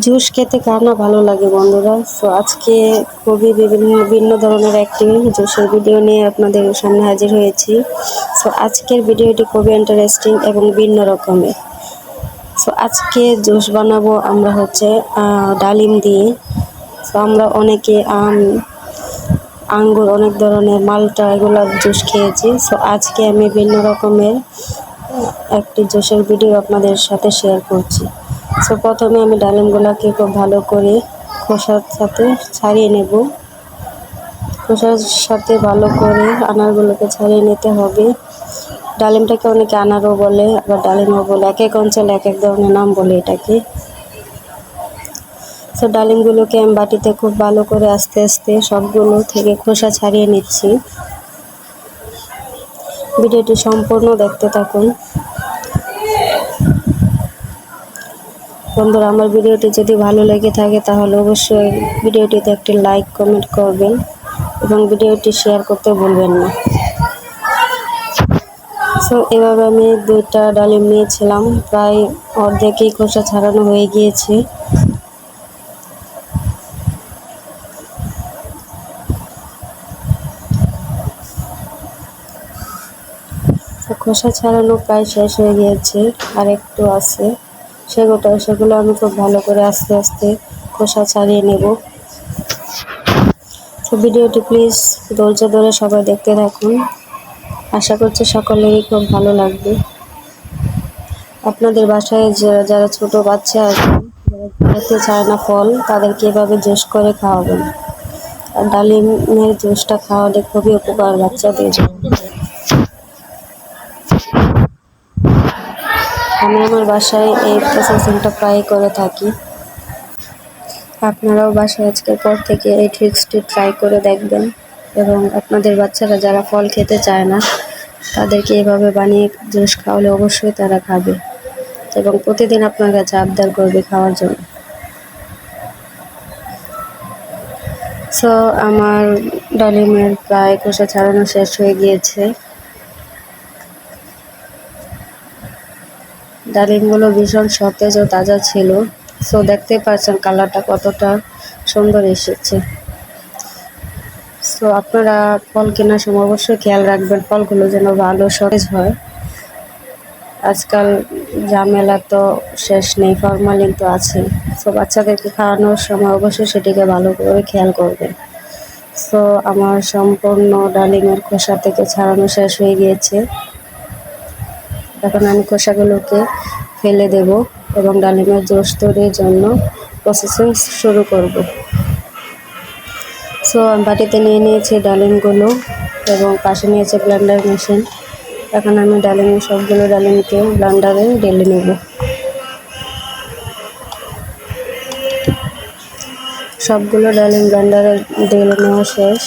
Juice খেতে কার না ভালো লাগে বন্ধুরা। সো আজকে খুবই ভিন্ন ধরনের একটি জুসের ভিডিও নিয়ে আপনাদের সামনে হাজির হয়েছি। সো আজকের ভিডিওটি খুবই ইন্টারেস্টিং এবং ভিন্ন রকমের। সো আজকে জুস বানাবো আমরা হচ্ছে ডালিম দিয়ে। সো আমরা অনেকে আঙ্গুর অনেক ধরনের মালটা এগুলোর জুস খেয়েছি। সো আজকে আমি ভিন্ন রকমের একটি জুসের ভিডিও আপনাদের সাথে শেয়ার করছি। সো প্রথমে আমি ডালিমগুলোকে খুব ভালো করে খোসার সাথে ছাড়িয়ে নেব। খোসার সাথে ভালো করে আনারগুলোকে ছাড়িয়ে নিতে হবে। ডালিমটাকে অনেকে আনারও বলে, আবার ডালিমও বলে, এক এক অঞ্চলে এক এক ধরনের নাম বলে এটাকে। সো ডালিমগুলোকে আমি বাটিতে খুব ভালো করে আস্তে আস্তে সবগুলো থেকে খোসা ছাড়িয়ে নিচ্ছি। ভিডিওটি সম্পূর্ণ দেখতে থাকুন বন্ধুরা। আমার ভিডিওটি যদি ভালো লেগে থাকে তাহলে অবশ্যই ভিডিওটিতে একটি লাইক কমেন্ট করবেন এবং ভিডিওটি শেয়ার করতে ভুলবেন না। সো এভাবে আমি 2টা ডালিম নিয়েছিলাম, প্রায় অর্ধেকই খোসা ছাড়ানো হয়ে গিয়েছে। খোসা ছাড়ানো প্রায় শেষ হয়ে গিয়েছে, আর একটু আছে। সেগুলো আমি খুব ভালো করে আস্তে আস্তে খোসা ছাড়িয়ে নেব। তো ভিডিওটি প্লিজ ধৈর্য ধরে সবাই দেখতে থাকুন। আশা করছি সকলেরই খুব ভালো লাগবে। আপনাদের বাসায় যারা ছোট বাচ্চা আছে, যারা খেতে চায় না ফল, তাদেরকে এভাবে জুস করে খাওয়াবেন। আর ডালিমের জুসটা খাওয়ালে খুবই উপকার বাচ্চাদের জন্য। আমি আমার বাসায় এই প্রসেসিংটা প্রায় করে থাকি। আপনারাও বাসায় আজকের পর থেকে এই ট্রিক্সটি ট্রাই করে দেখবেন এবং আপনাদের বাচ্চারা যারা ফল খেতে চায় না তাদেরকে এভাবে বানিয়ে জুস খাওয়ালে অবশ্যই তারা খাবে এবং প্রতিদিন আপনার কাছে আবদার করবে খাওয়ার জন্য। সো আমার ডালিমের প্রায় খোসা ছাড়ানো শেষ হয়ে গিয়েছে। ডালিমগুলো ভীষণ সতেজ ও তাজা ছিল। সো দেখতে পাচ্ছেন কালারটা কতটা সুন্দর এসেছে। সো আপনারা ফল কেনার সময় অবশ্যই খেয়াল রাখবেন ফলগুলো যেন ভালো সতেজ হয়। আজকাল ঝামেলা তো শেষ নেই, ফরমালিন তো আছে। সো বাচ্চাদেরকে খাওয়ানোর সময় অবশ্যই সেটিকে ভালো করে খেয়াল করবেন। সো আমার সম্পূর্ণ ডালিমের খোসা থেকে ছাড়ানো শেষ হয়ে গিয়েছে। এখন আমি খোসাগুলোকে ফেলে দেব এবং ডালিমের জুস তৈরির জন্য প্রসেসিং শুরু করব। সো আমি বাটিতে নিয়ে নিয়েছি ডালিমগুলো এবং পাশে নিয়েছি ব্লেন্ডার মেশিন। এখন আমি সবগুলো ডালিমকে ব্লেন্ডারে ঢেলে নেব। সবগুলো ডালিম ব্লেন্ডারে ঢেলে নেওয়া শেষ।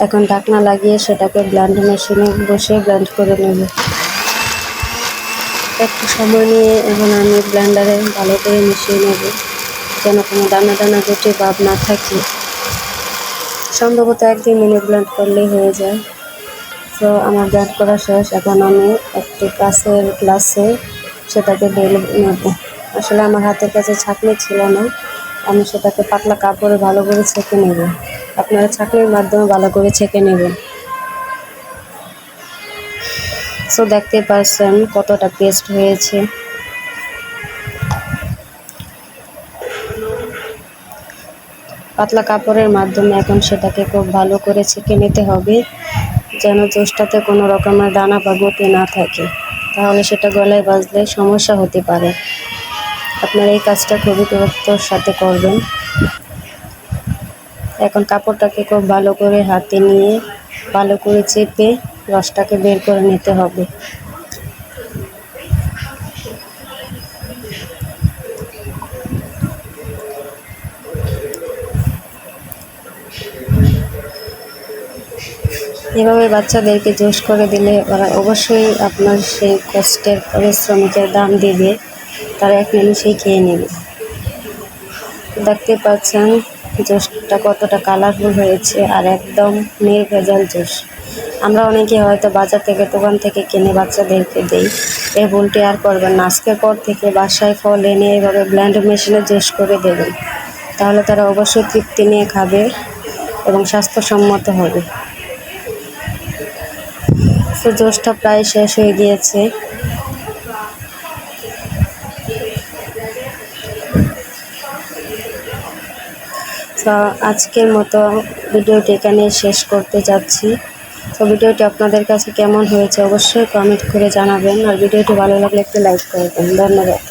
এখন ঢাকনা লাগিয়ে সেটাকে ব্লেন্ডার মেশিনে বসে ব্লেন্ড করে নেব। একটু সময় নিয়ে এখন আমি ব্লেন্ডারে ভালো করে মিশিয়ে নেব যেন কোনো দানা দানা গুটি ভাব না থাকে। সম্ভবত 1-2 মিনিট ব্লেন্ড করলেই হয়ে যায়। তো আমার ব্লেন্ড করা শেষ। এখন আমি একটি কাঁচের গ্লাসে সেটাকে ঢেলে নেব। আসলে আমার হাতের কাছে ছাঁকনি ছিল না, আমি সেটাকে পাতলা কাপড়ে ভালো করে ছেঁকে নেব। আপনারা ছাঁকনির মাধ্যমে ভালো করে ছেঁকে নেবেন। সো দেখতে পাচ্ছেন কতটা পেস্ট হয়েছে। পাতলা কাপড়ের মাধ্যমে এখন সেটাকে খুব ভালো করে ছেঁকে নিতে হবে যেন জুসটাতে কোনো রকমের দানা বা গুটি না থাকে, তাহলে সেটা গলায় বাজলে সমস্যা হতে পারে। আপনারা এই কাজটা খুবই গুরুত্বর সাথে করবেন। এখন কাপড়টাকে খুব ভালো করে হাতে নিয়ে ভালো করে চেপে রসটাকে বের করে নিতে হবে। এভাবে বাচ্চাদেরকে জুস করে দিলে ওরা অবশ্যই আপনার সেই কষ্টের পরিশ্রমিকের দাম দিবে, তারা এক নিমিষেই খেয়ে নেবে। দেখতে পাচ্ছেন জুসটা কতটা কালারফুল হয়েছে আর একদম নির্ভেজাল জুস। আমরা অনেকে হয়তো বাজার থেকে দোকান থেকে কিনে বাচ্চাদেরকে দেই, এই ভুলটি আর করবেন না। আজকের পর থেকে বাসায় ফল এনে এভাবে ব্লেন্ডার মেশিনে জুস করে দেবেন, তাহলে তারা অবশ্যই তৃপ্তি নিয়ে খাবে এবং স্বাস্থ্যসম্মত হবে। তো জুসটা প্রায় শেষ হয়ে গিয়েছে। তো আজকের মতো ভিডিওটি এখানে শেষ করতে যাচ্ছি। তো ভিডিওটি আপনাদের কাছে কেমন হয়েছে অবশ্যই কমেন্ট করে জানাবেন, আর ভিডিওটি ভালো লাগলে একটু লাইক করে দেন। ধন্যবাদ।